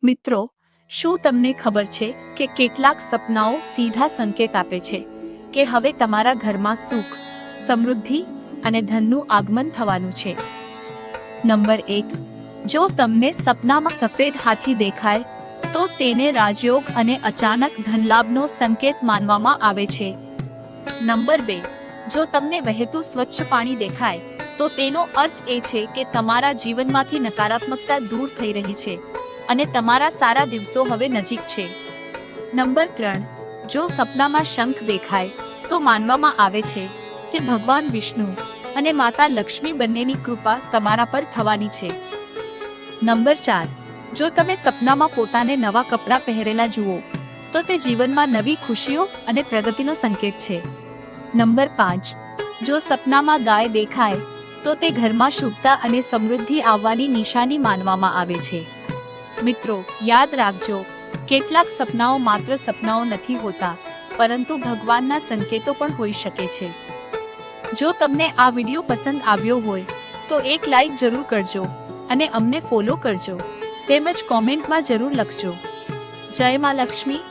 મિત્રો, શું તમને ખબર છે કે કેટલાક સપનાઓ સીધા સંકેત આપે છે કે હવે તમારા ઘરમાં સુખ, સમૃદ્ધિ અને ધનનું આગમન થવાનું છે? નંબર 1, જો તમને સપનામાં સફેદ હાથી દેખાય તો તેને રાજયોગ અને અચાનક ધનલાભનો સંકેત માનવામાં આવે છે. નંબર 2, જો તમને વહેતું સ્વચ્છ પાણી દેખાય તો તેનો અર્થ એ છે કે તમારા જીવનમાંથી નકારાત્મકતા દૂર થઈ રહી છે અને તમારા સારા દિવસો હવે નજીક છે. નંબર 3, જો સપનામાં શંખ દેખાય તો માનવામાં આવે છે કે ભગવાન વિષ્ણુ અને માતા લક્ષ્મી બંનેની કૃપા તમારા પર થવાની છે. નંબર 4, જો તમે સપનામાં પોતાને નવા કપડાં પહેરેલા જુઓ તો તે જીવનમાં નવી ખુશીઓ અને પ્રગતિનો સંકેત છે. નંબર 5, જો સપનામાં ગાય દેખાય તો તે ઘરમાં શુભતા અને સમૃદ્ધિ આવવાની નિશાની માનવામાં આવે છે. મિત્રો, યાદ રાખજો, કેટલાક સપનાઓ માત્ર સપનાઓ નથી હોતા, પરંતુ ભગવાનના સંકેતો પણ હોઈ શકે છે. જો તમને આ વિડિયો પસંદ આવ્યો હોય તો એક લાઈક જરૂર કરજો અને અમને ફોલો કરજો, તેમજ કોમેન્ટમાં જરૂર લખજો. જય માં લક્ષ્મી.